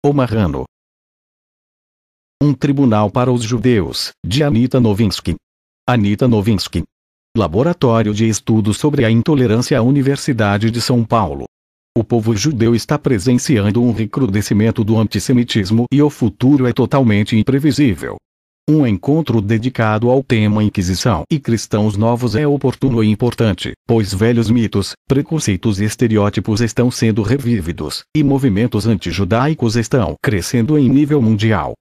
O Marrano. Um tribunal para os judeus, de Anita Novinsky. Anita Novinsky. Laboratório de Estudos sobre a Intolerância, Universidade de São Paulo. O povo judeu está presenciando um recrudescimento do antissemitismo e o futuro é totalmente imprevisível. Um encontro dedicado ao tema Inquisição e cristãos novos é oportuno e importante, pois velhos mitos, preconceitos e estereótipos estão sendo revividos, e movimentos antijudaicos estão crescendo em nível mundial.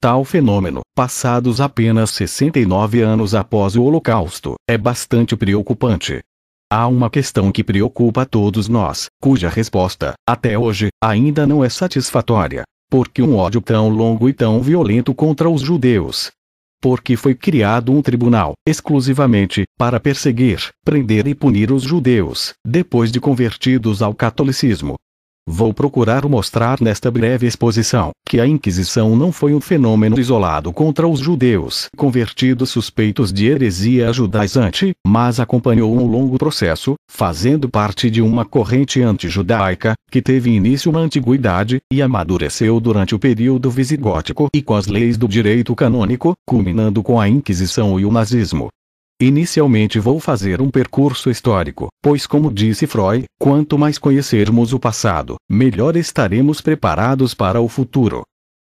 Tal fenômeno, passados apenas 69 anos após o Holocausto, é bastante preocupante. Há uma questão que preocupa a todos nós, cuja resposta, até hoje, ainda não é satisfatória. Por que um ódio tão longo e tão violento contra os judeus? Porque foi criado um tribunal, exclusivamente, para perseguir, prender e punir os judeus, depois de convertidos ao catolicismo. Vou procurar mostrar nesta breve exposição, que a Inquisição não foi um fenômeno isolado contra os judeus convertidos suspeitos de heresia judaizante, mas acompanhou um longo processo, fazendo parte de uma corrente antijudaica, que teve início na antiguidade, e amadureceu durante o período visigótico e com as leis do direito canônico, culminando com a Inquisição e o nazismo. Inicialmente vou fazer um percurso histórico, pois como disse Freud, quanto mais conhecermos o passado, melhor estaremos preparados para o futuro.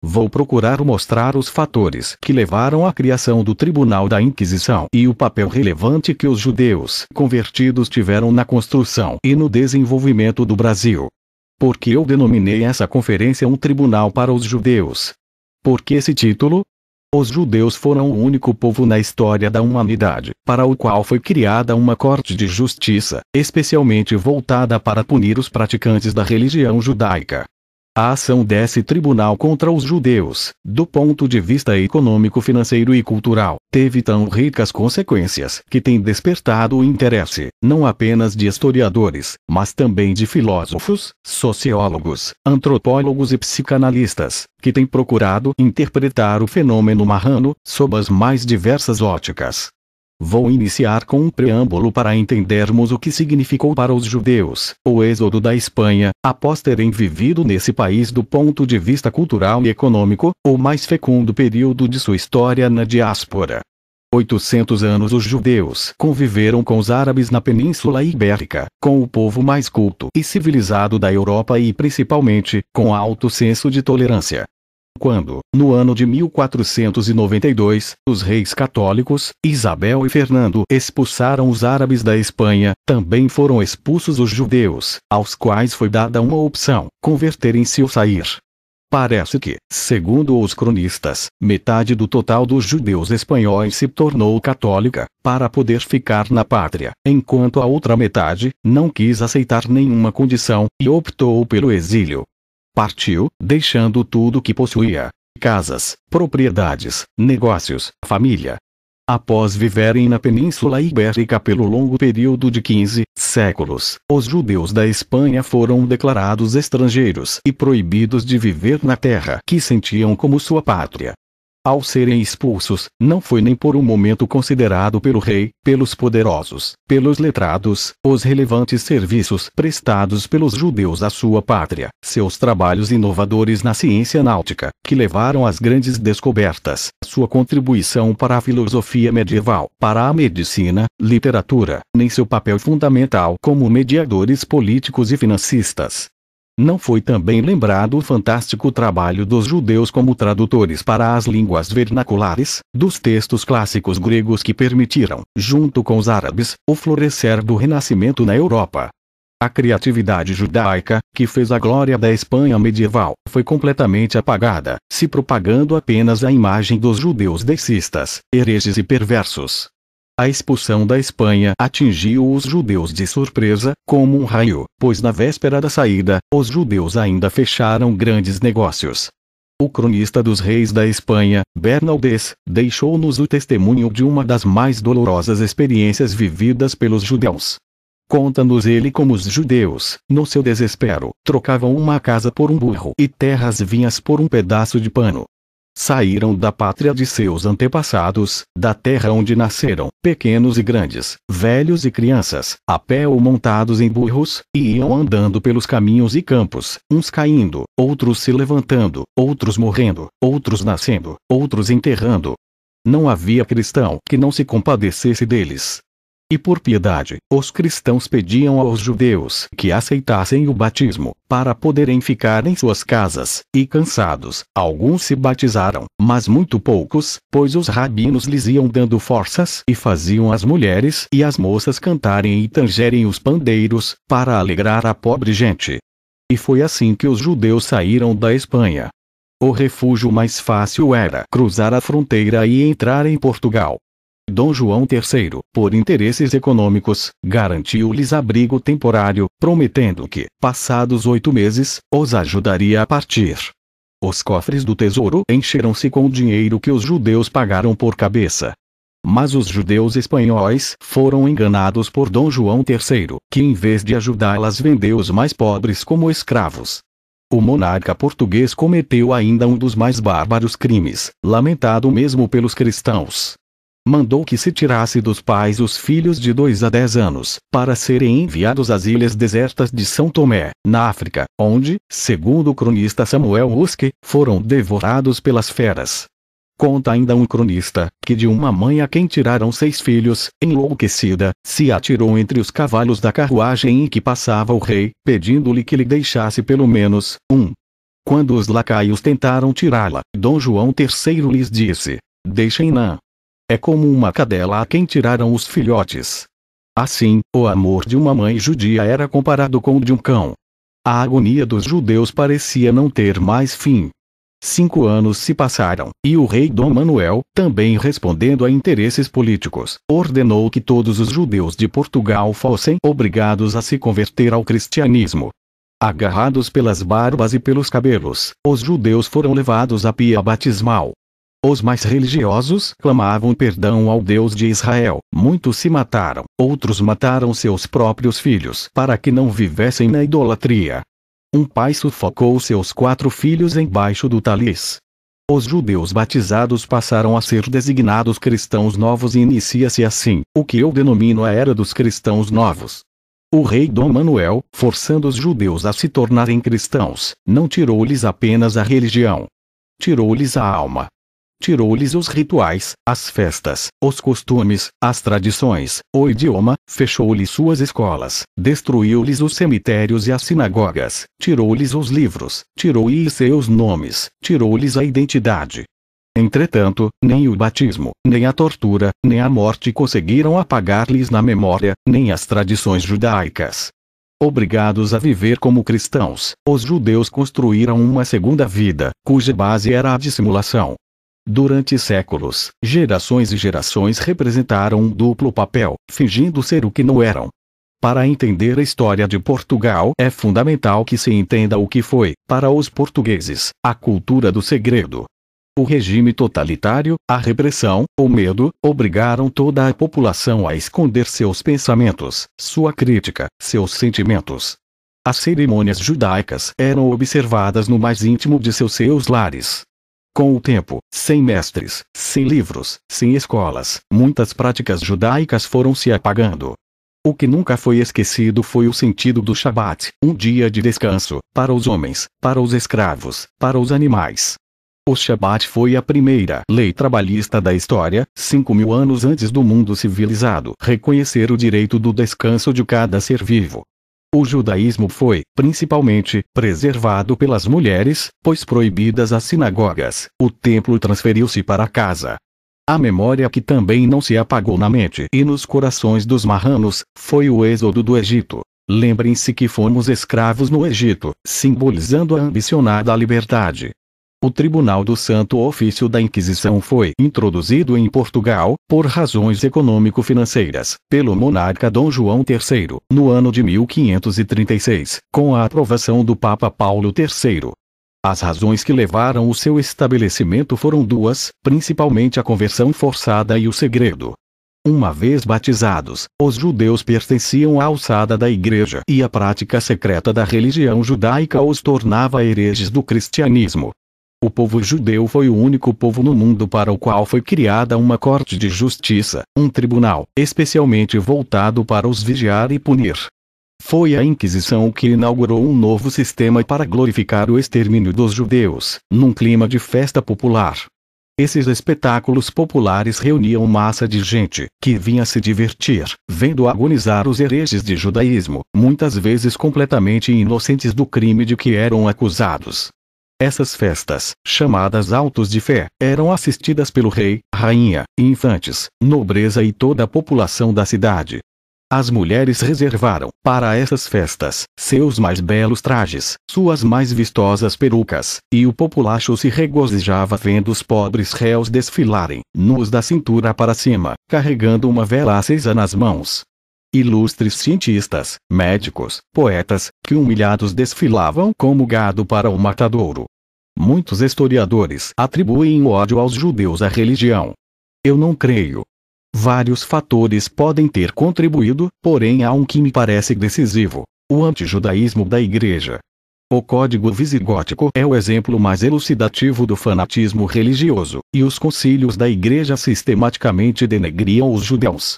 Vou procurar mostrar os fatores que levaram à criação do Tribunal da Inquisição e o papel relevante que os judeus convertidos tiveram na construção e no desenvolvimento do Brasil. Por que eu denominei essa conferência um tribunal para os judeus? Por que esse título? Os judeus foram o único povo na história da humanidade, para o qual foi criada uma corte de justiça, especialmente voltada para punir os praticantes da religião judaica. A ação desse tribunal contra os judeus, do ponto de vista econômico, financeiro e cultural, teve tão ricas consequências que tem despertado o interesse, não apenas de historiadores, mas também de filósofos, sociólogos, antropólogos e psicanalistas, que têm procurado interpretar o fenômeno marrano, sob as mais diversas óticas. Vou iniciar com um preâmbulo para entendermos o que significou para os judeus o êxodo da Espanha, após terem vivido nesse país do ponto de vista cultural e econômico, o mais fecundo período de sua história na diáspora. 800 anos os judeus conviveram com os árabes na Península Ibérica, com o povo mais culto e civilizado da Europa e principalmente, com alto senso de tolerância. Quando, no ano de 1492, os reis católicos, Isabel e Fernando, expulsaram os árabes da Espanha, também foram expulsos os judeus, aos quais foi dada uma opção: converterem-se ou sair. Parece que, segundo os cronistas, metade do total dos judeus espanhóis se tornou católica, para poder ficar na pátria, enquanto a outra metade não quis aceitar nenhuma condição, e optou pelo exílio. Partiu, deixando tudo o que possuía: casas, propriedades, negócios, família. Após viverem na Península Ibérica pelo longo período de 15 séculos, os judeus da Espanha foram declarados estrangeiros e proibidos de viver na terra que sentiam como sua pátria. Ao serem expulsos, não foi nem por um momento considerado pelo rei, pelos poderosos, pelos letrados, os relevantes serviços prestados pelos judeus à sua pátria, seus trabalhos inovadores na ciência náutica, que levaram às grandes descobertas, sua contribuição para a filosofia medieval, para a medicina, literatura, nem seu papel fundamental como mediadores políticos e financistas. Não foi também lembrado o fantástico trabalho dos judeus como tradutores para as línguas vernaculares, dos textos clássicos gregos que permitiram, junto com os árabes, o florescer do Renascimento na Europa. A criatividade judaica, que fez a glória da Espanha medieval, foi completamente apagada, se propagando apenas a imagem dos judeus decistas, hereges e perversos. A expulsão da Espanha atingiu os judeus de surpresa, como um raio, pois na véspera da saída, os judeus ainda fecharam grandes negócios. O cronista dos reis da Espanha, Bernaldez, deixou-nos o testemunho de uma das mais dolorosas experiências vividas pelos judeus. Conta-nos ele como os judeus, no seu desespero, trocavam uma casa por um burro e terras vinhas por um pedaço de pano. Saíram da pátria de seus antepassados, da terra onde nasceram, pequenos e grandes, velhos e crianças, a pé ou montados em burros, e iam andando pelos caminhos e campos, uns caindo, outros se levantando, outros morrendo, outros nascendo, outros enterrando. Não havia cristão que não se compadecesse deles. E por piedade, os cristãos pediam aos judeus que aceitassem o batismo, para poderem ficar em suas casas, e cansados, alguns se batizaram, mas muito poucos, pois os rabinos lhes iam dando forças e faziam as mulheres e as moças cantarem e tangerem os pandeiros, para alegrar a pobre gente. E foi assim que os judeus saíram da Espanha. O refúgio mais fácil era cruzar a fronteira e entrar em Portugal. Dom João III, por interesses econômicos, garantiu-lhes abrigo temporário, prometendo que, passados 8 meses, os ajudaria a partir. Os cofres do tesouro encheram-se com o dinheiro que os judeus pagaram por cabeça. Mas os judeus espanhóis foram enganados por Dom João III, que em vez de ajudá-las vendeu os mais pobres como escravos. O monarca português cometeu ainda um dos mais bárbaros crimes, lamentado mesmo pelos cristãos. Mandou que se tirasse dos pais os filhos de 2 a 10 anos, para serem enviados às ilhas desertas de São Tomé, na África, onde, segundo o cronista Samuel Huske, foram devorados pelas feras. Conta ainda um cronista, que de uma mãe a quem tiraram 6 filhos, enlouquecida, se atirou entre os cavalos da carruagem em que passava o rei, pedindo-lhe que lhe deixasse pelo menos um. Quando os lacaios tentaram tirá-la, Dom João III lhes disse: deixem-na. É como uma cadela a quem tiraram os filhotes. Assim, o amor de uma mãe judia era comparado com o de um cão. A agonia dos judeus parecia não ter mais fim. 5 anos se passaram, e o rei Dom Manuel, também respondendo a interesses políticos, ordenou que todos os judeus de Portugal fossem obrigados a se converter ao cristianismo. Agarrados pelas barbas e pelos cabelos, os judeus foram levados à pia batismal. Os mais religiosos clamavam perdão ao Deus de Israel, muitos se mataram, outros mataram seus próprios filhos para que não vivessem na idolatria. Um pai sufocou seus 4 filhos embaixo do taliz. Os judeus batizados passaram a ser designados cristãos novos e inicia-se assim, o que eu denomino a Era dos Cristãos Novos. O rei Dom Manuel, forçando os judeus a se tornarem cristãos, não tirou-lhes apenas a religião. Tirou-lhes a alma. Tirou-lhes os rituais, as festas, os costumes, as tradições, o idioma, fechou-lhes suas escolas, destruiu-lhes os cemitérios e as sinagogas, tirou-lhes os livros, tirou-lhes seus nomes, tirou-lhes a identidade. Entretanto, nem o batismo, nem a tortura, nem a morte conseguiram apagar-lhes na memória, nem as tradições judaicas. Obrigados a viver como cristãos, os judeus construíram uma segunda vida, cuja base era a dissimulação. Durante séculos, gerações e gerações representaram um duplo papel, fingindo ser o que não eram. Para entender a história de Portugal, é fundamental que se entenda o que foi, para os portugueses, a cultura do segredo. O regime totalitário, a repressão, o medo, obrigaram toda a população a esconder seus pensamentos, sua crítica, seus sentimentos. As cerimônias judaicas eram observadas no mais íntimo de seus lares. Com o tempo, sem mestres, sem livros, sem escolas, muitas práticas judaicas foram se apagando. O que nunca foi esquecido foi o sentido do Shabat, um dia de descanso, para os homens, para os escravos, para os animais. O Shabat foi a primeira lei trabalhista da história, 5.000 anos antes do mundo civilizado reconhecer o direito do descanso de cada ser vivo. O judaísmo foi, principalmente, preservado pelas mulheres, pois proibidas as sinagogas, o templo transferiu-se para casa. A memória que também não se apagou na mente e nos corações dos marranos, foi o êxodo do Egito. Lembrem-se que fomos escravos no Egito, simbolizando a ambicionada liberdade. O Tribunal do Santo Ofício da Inquisição foi introduzido em Portugal, por razões econômico-financeiras, pelo monarca Dom João III, no ano de 1536, com a aprovação do Papa Paulo III. As razões que levaram o seu estabelecimento foram 2, principalmente a conversão forçada e o segredo. Uma vez batizados, os judeus pertenciam à alçada da igreja e a prática secreta da religião judaica os tornava hereges do cristianismo. O povo judeu foi o único povo no mundo para o qual foi criada uma corte de justiça, um tribunal, especialmente voltado para os vigiar e punir. Foi a Inquisição que inaugurou um novo sistema para glorificar o extermínio dos judeus, num clima de festa popular. Esses espetáculos populares reuniam massa de gente, que vinha se divertir, vendo agonizar os hereges de judaísmo, muitas vezes completamente inocentes do crime de que eram acusados. Essas festas, chamadas autos de fé, eram assistidas pelo rei, rainha, infantes, nobreza e toda a população da cidade. As mulheres reservaram, para essas festas, seus mais belos trajes, suas mais vistosas perucas, e o populacho se regozijava vendo os pobres réus desfilarem, nus da cintura para cima, carregando uma vela acesa nas mãos. Ilustres cientistas, médicos, poetas, que humilhados desfilavam como gado para o matadouro. Muitos historiadores atribuem o ódio aos judeus à religião. Eu não creio. Vários fatores podem ter contribuído, porém há um que me parece decisivo: o antijudaísmo da Igreja. O Código Visigótico é o exemplo mais elucidativo do fanatismo religioso, e os concílios da Igreja sistematicamente denegriam os judeus.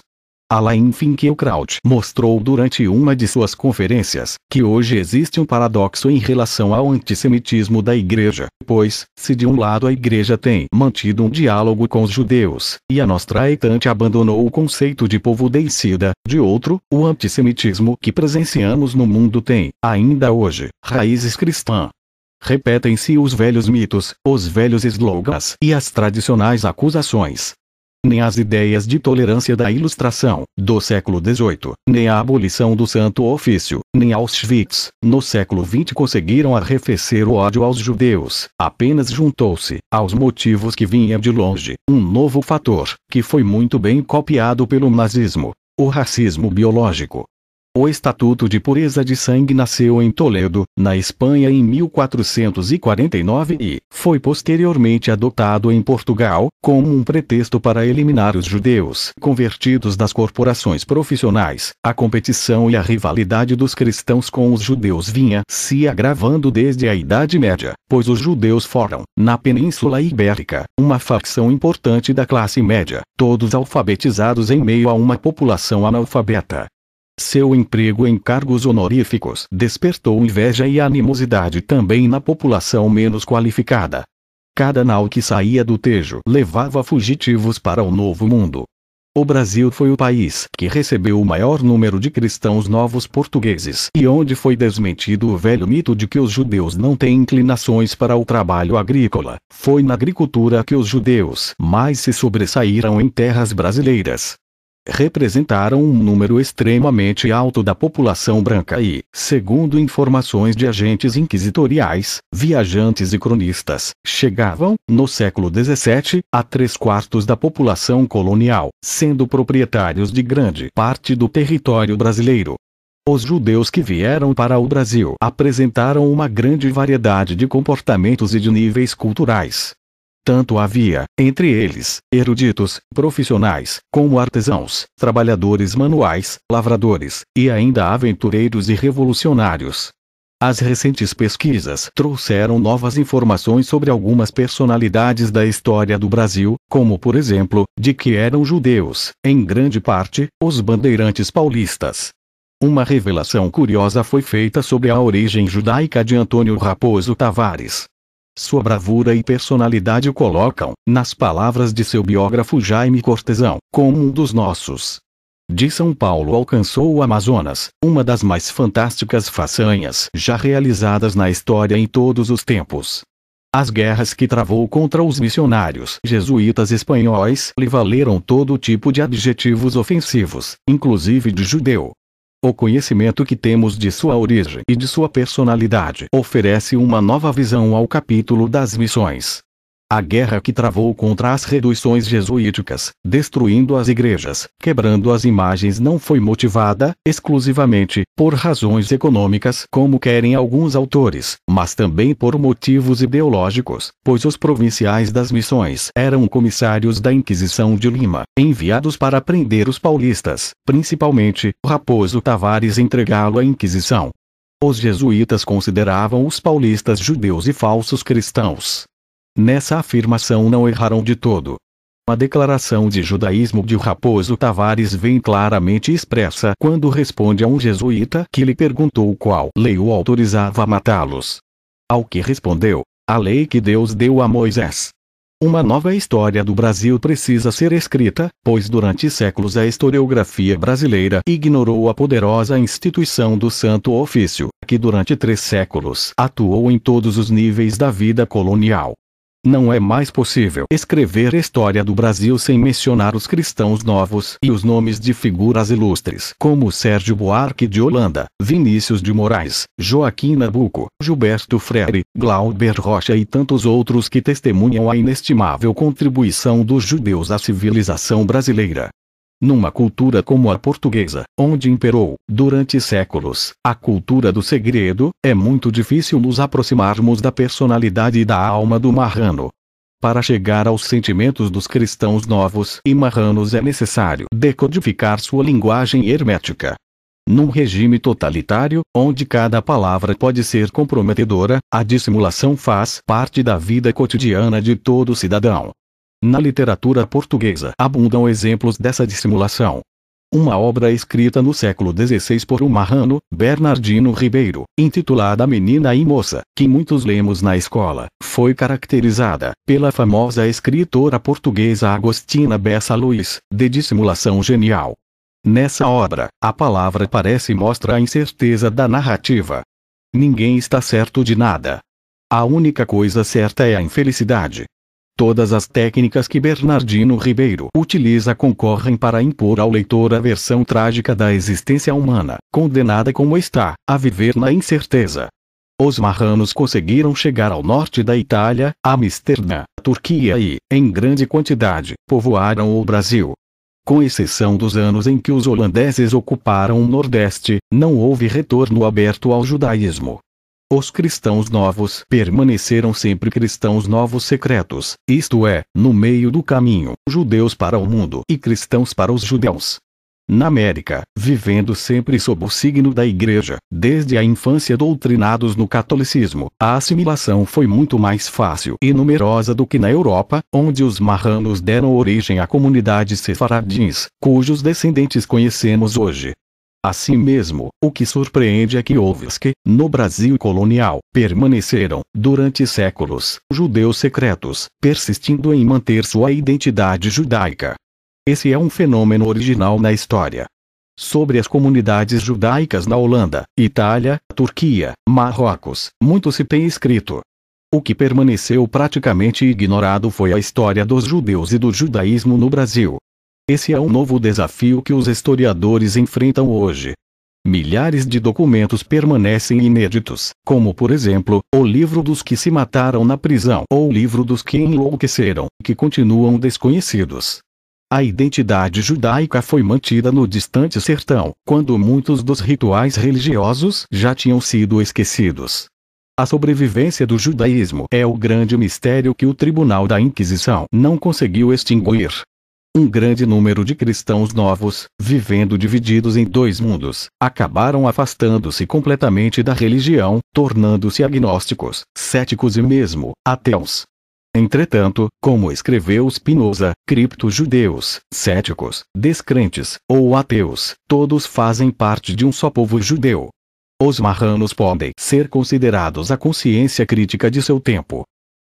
Alain Finkielkraut mostrou durante uma de suas conferências, que hoje existe um paradoxo em relação ao antissemitismo da Igreja, pois, se de um lado a Igreja tem mantido um diálogo com os judeus, e a Nostraitante abandonou o conceito de povo deicida, de outro, o antissemitismo que presenciamos no mundo tem, ainda hoje, raízes cristãs. Repetem-se os velhos mitos, os velhos slogans e as tradicionais acusações. Nem as ideias de tolerância da Ilustração, do século XVIII, nem a abolição do Santo Ofício, nem Auschwitz, no século XX conseguiram arrefecer o ódio aos judeus. Apenas juntou-se, aos motivos que vinha de longe, um novo fator, que foi muito bem copiado pelo nazismo: o racismo biológico. O Estatuto de Pureza de Sangue nasceu em Toledo, na Espanha em 1449 e foi posteriormente adotado em Portugal, como um pretexto para eliminar os judeus convertidos das corporações profissionais. A competição e a rivalidade dos cristãos com os judeus vinha se agravando desde a Idade Média, pois os judeus foram, na Península Ibérica, uma facção importante da classe média, todos alfabetizados em meio a uma população analfabeta. Seu emprego em cargos honoríficos despertou inveja e animosidade também na população menos qualificada. Cada nau que saía do Tejo levava fugitivos para o Novo Mundo. O Brasil foi o país que recebeu o maior número de cristãos novos portugueses e onde foi desmentido o velho mito de que os judeus não têm inclinações para o trabalho agrícola. Foi na agricultura que os judeus mais se sobressaíram em terras brasileiras. Representaram um número extremamente alto da população branca e, segundo informações de agentes inquisitoriais, viajantes e cronistas, chegavam, no século XVII, a 3/4 da população colonial, sendo proprietários de grande parte do território brasileiro. Os judeus que vieram para o Brasil apresentaram uma grande variedade de comportamentos e de níveis culturais. Tanto havia, entre eles, eruditos, profissionais, como artesãos, trabalhadores manuais, lavradores, e ainda aventureiros e revolucionários. As recentes pesquisas trouxeram novas informações sobre algumas personalidades da história do Brasil, como por exemplo, de que eram judeus, em grande parte, os bandeirantes paulistas. Uma revelação curiosa foi feita sobre a origem judaica de Antônio Raposo Tavares. Sua bravura e personalidade o colocam, nas palavras de seu biógrafo Jaime Cortesão, como um dos nossos. De São Paulo alcançou o Amazonas, uma das mais fantásticas façanhas já realizadas na história em todos os tempos. As guerras que travou contra os missionários jesuítas espanhóis lhe valeram todo tipo de adjetivos ofensivos, inclusive de judeu. O conhecimento que temos de sua origem e de sua personalidade oferece uma nova visão ao capítulo das missões. A guerra que travou contra as reduções jesuíticas, destruindo as igrejas, quebrando as imagens, não foi motivada, exclusivamente, por razões econômicas como querem alguns autores, mas também por motivos ideológicos, pois os provinciais das missões eram comissários da Inquisição de Lima, enviados para prender os paulistas, principalmente, Raposo Tavares entregá-lo à Inquisição. Os jesuítas consideravam os paulistas judeus e falsos cristãos. Nessa afirmação não erraram de todo. A declaração de judaísmo de Raposo Tavares vem claramente expressa quando responde a um jesuíta que lhe perguntou qual lei o autorizava a matá-los. Ao que respondeu: a lei que Deus deu a Moisés. Uma nova história do Brasil precisa ser escrita, pois durante séculos a historiografia brasileira ignorou a poderosa instituição do Santo Ofício, que durante 3 séculos atuou em todos os níveis da vida colonial. Não é mais possível escrever a história do Brasil sem mencionar os cristãos novos e os nomes de figuras ilustres como Sérgio Buarque de Holanda, Vinícius de Moraes, Joaquim Nabuco, Gilberto Freire, Glauber Rocha e tantos outros que testemunham a inestimável contribuição dos judeus à civilização brasileira. Numa cultura como a portuguesa, onde imperou, durante séculos, a cultura do segredo, é muito difícil nos aproximarmos da personalidade e da alma do marrano. Para chegar aos sentimentos dos cristãos novos e marranos é necessário decodificar sua linguagem hermética. Num regime totalitário, onde cada palavra pode ser comprometedora, a dissimulação faz parte da vida cotidiana de todo cidadão. Na literatura portuguesa abundam exemplos dessa dissimulação. Uma obra escrita no século XVI por um marrano, Bernardino Ribeiro, intitulada Menina e Moça, que muitos lemos na escola, foi caracterizada, pela famosa escritora portuguesa Agostina Bessa Luís, de dissimulação genial. Nessa obra, a palavra parece e mostra a incerteza da narrativa. Ninguém está certo de nada. A única coisa certa é a infelicidade. Todas as técnicas que Bernardino Ribeiro utiliza concorrem para impor ao leitor a versão trágica da existência humana, condenada como está, a viver na incerteza. Os marranos conseguiram chegar ao norte da Itália, a Amsterdã, Turquia e, em grande quantidade, povoaram o Brasil. Com exceção dos anos em que os holandeses ocuparam o Nordeste, não houve retorno aberto ao judaísmo. Os cristãos novos permaneceram sempre cristãos novos secretos, isto é, no meio do caminho, judeus para o mundo e cristãos para os judeus. Na América, vivendo sempre sob o signo da Igreja, desde a infância doutrinados no catolicismo, a assimilação foi muito mais fácil e numerosa do que na Europa, onde os marranos deram origem a comunidades sefaradins, cujos descendentes conhecemos hoje. Assim mesmo, o que surpreende é que houve os que, no Brasil colonial, permaneceram, durante séculos, judeus secretos, persistindo em manter sua identidade judaica. Esse é um fenômeno original na história. Sobre as comunidades judaicas na Holanda, Itália, Turquia, Marrocos, muito se tem escrito. O que permaneceu praticamente ignorado foi a história dos judeus e do judaísmo no Brasil. Esse é um novo desafio que os historiadores enfrentam hoje. Milhares de documentos permanecem inéditos, como por exemplo, o livro dos que se mataram na prisão ou o livro dos que enlouqueceram, que continuam desconhecidos. A identidade judaica foi mantida no distante sertão, quando muitos dos rituais religiosos já tinham sido esquecidos. A sobrevivência do judaísmo é o grande mistério que o Tribunal da Inquisição não conseguiu extinguir. Um grande número de cristãos novos, vivendo divididos em 2 mundos, acabaram afastando-se completamente da religião, tornando-se agnósticos, céticos e mesmo ateus. Entretanto, como escreveu Spinoza, cripto-judeus, céticos, descrentes, ou ateus, todos fazem parte de um só povo judeu. Os marranos podem ser considerados a consciência crítica de seu tempo.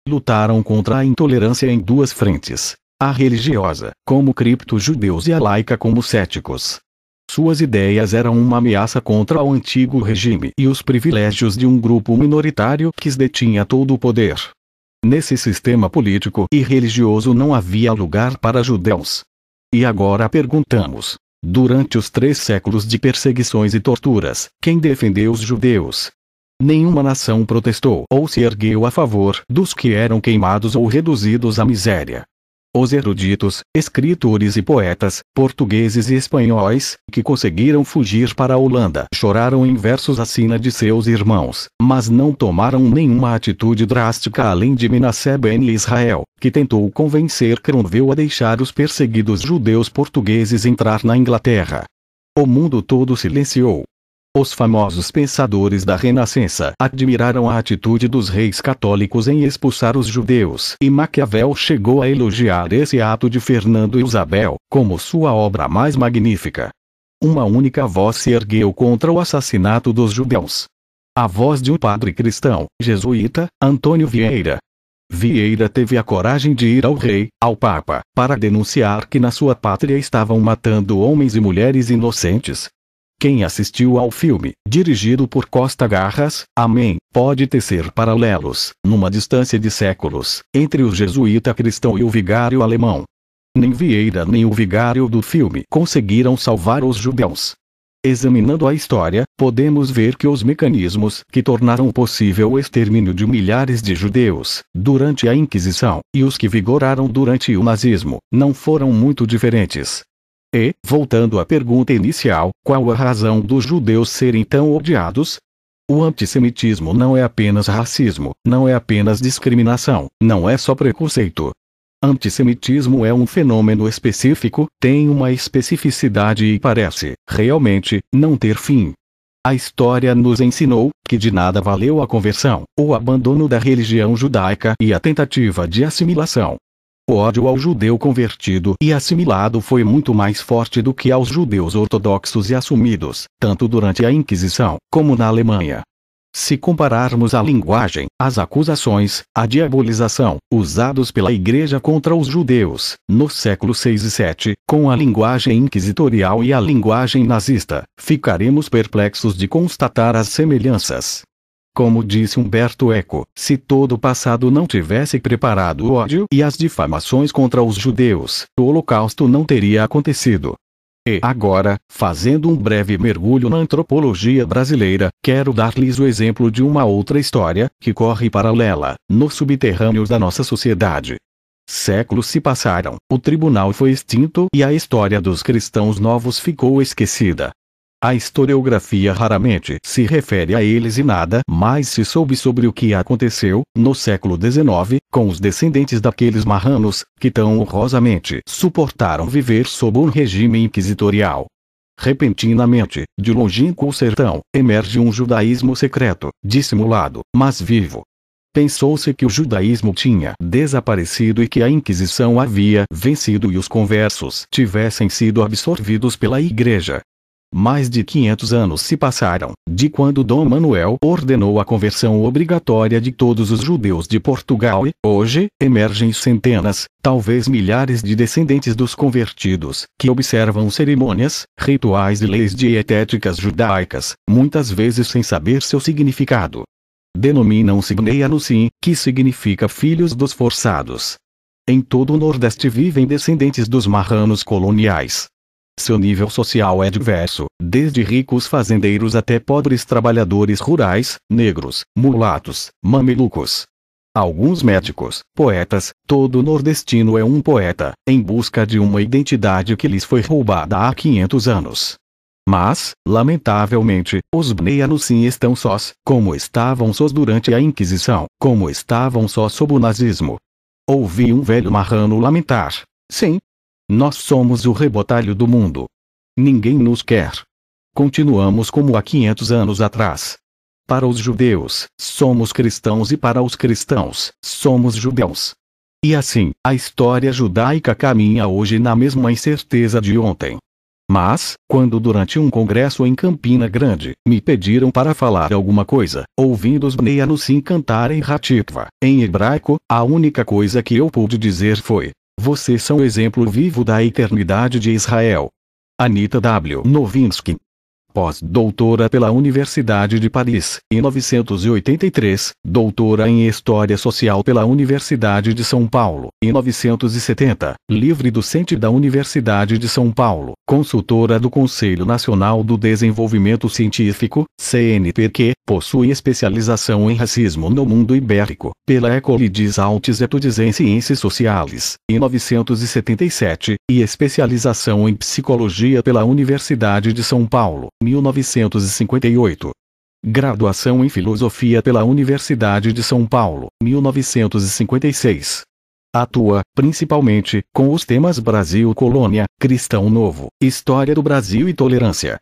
Lutaram contra a intolerância em 2 frentes. A religiosa, como cripto-judeus, e a laica como céticos. Suas ideias eram uma ameaça contra o antigo regime e os privilégios de um grupo minoritário que detinha todo o poder. Nesse sistema político e religioso não havia lugar para judeus. E agora perguntamos: durante os 3 séculos de perseguições e torturas, quem defendeu os judeus? Nenhuma nação protestou ou se ergueu a favor dos que eram queimados ou reduzidos à miséria. Os eruditos, escritores e poetas, portugueses e espanhóis, que conseguiram fugir para a Holanda, choraram em versos acima de seus irmãos, mas não tomaram nenhuma atitude drástica além de Menassé Ben Israel, que tentou convencer Cromwell a deixar os perseguidos judeus portugueses entrar na Inglaterra. O mundo todo silenciou. Os famosos pensadores da Renascença admiraram a atitude dos reis católicos em expulsar os judeus, e Maquiavel chegou a elogiar esse ato de Fernando e Isabel, como sua obra mais magnífica. Uma única voz se ergueu contra o assassinato dos judeus. A voz de um padre cristão, jesuíta, Antônio Vieira. Vieira teve a coragem de ir ao rei, ao Papa, para denunciar que na sua pátria estavam matando homens e mulheres inocentes. Quem assistiu ao filme, dirigido por Costa Garras, Amém, pode tecer paralelos, numa distância de séculos, entre o jesuíta cristão e o vigário alemão. Nem Vieira nem o vigário do filme conseguiram salvar os judeus. Examinando a história, podemos ver que os mecanismos que tornaram possível o extermínio de milhares de judeus, durante a Inquisição, e os que vigoraram durante o nazismo, não foram muito diferentes. E, voltando à pergunta inicial, qual a razão dos judeus serem tão odiados? O antissemitismo não é apenas racismo, não é apenas discriminação, não é só preconceito. Antissemitismo é um fenômeno específico, tem uma especificidade e parece, realmente, não ter fim. A história nos ensinou que de nada valeu a conversão, o abandono da religião judaica e a tentativa de assimilação. O ódio ao judeu convertido e assimilado foi muito mais forte do que aos judeus ortodoxos e assumidos, tanto durante a Inquisição, como na Alemanha. Se compararmos a linguagem, as acusações, a diabolização, usados pela Igreja contra os judeus, no século 6 e 7, com a linguagem inquisitorial e a linguagem nazista, ficaremos perplexos de constatar as semelhanças. Como disse Humberto Eco, se todo o passado não tivesse preparado o ódio e as difamações contra os judeus, o Holocausto não teria acontecido. E agora, fazendo um breve mergulho na antropologia brasileira, quero dar-lhes o exemplo de uma outra história, que corre paralela, nos subterrâneos da nossa sociedade. Séculos se passaram, o tribunal foi extinto e a história dos cristãos novos ficou esquecida. A historiografia raramente se refere a eles e nada mais se soube sobre o que aconteceu, no século XIX, com os descendentes daqueles marranos, que tão honrosamente suportaram viver sob um regime inquisitorial. Repentinamente, de longínquo sertão, emerge um judaísmo secreto, dissimulado, mas vivo. Pensou-se que o judaísmo tinha desaparecido e que a Inquisição havia vencido e os conversos tivessem sido absorvidos pela Igreja. Mais de 500 anos se passaram, de quando Dom Manuel ordenou a conversão obrigatória de todos os judeus de Portugal e, hoje, emergem centenas, talvez milhares de descendentes dos convertidos, que observam cerimônias, rituais e leis dietéticas judaicas, muitas vezes sem saber seu significado. Denominam-se Bnei Anusim, que significa filhos dos forçados. Em todo o Nordeste vivem descendentes dos marranos coloniais. Seu nível social é diverso, desde ricos fazendeiros até pobres trabalhadores rurais, negros, mulatos, mamelucos. Alguns médicos, poetas, todo nordestino é um poeta, em busca de uma identidade que lhes foi roubada há 500 anos. Mas, lamentavelmente, os Bnei Anusim estão sós, como estavam sós durante a Inquisição, como estavam sós sob o nazismo. Ouvi um velho marrano lamentar. Sim. Nós somos o rebotalho do mundo. Ninguém nos quer. Continuamos como há 500 anos atrás. Para os judeus, somos cristãos e para os cristãos, somos judeus. E assim, a história judaica caminha hoje na mesma incerteza de ontem. Mas, quando durante um congresso em Campina Grande, me pediram para falar alguma coisa, ouvindo os Bnei Anusim cantarem Hatikva, em hebraico, a única coisa que eu pude dizer foi: vocês são o exemplo vivo da eternidade de Israel. Anita W. Novinsky. Pós-doutora pela Universidade de Paris, em 1983, doutora em História Social pela Universidade de São Paulo, em 1970, livre docente da Universidade de São Paulo, consultora do Conselho Nacional do Desenvolvimento Científico, CNPq, possui especialização em racismo no mundo ibérico, pela École des Hautes Études em Ciências Sociales, em 1977, e especialização em Psicologia pela Universidade de São Paulo, 1958. Graduação em Filosofia pela Universidade de São Paulo, 1956. Atua, principalmente, com os temas Brasil Colônia, Cristão Novo, História do Brasil e Tolerância.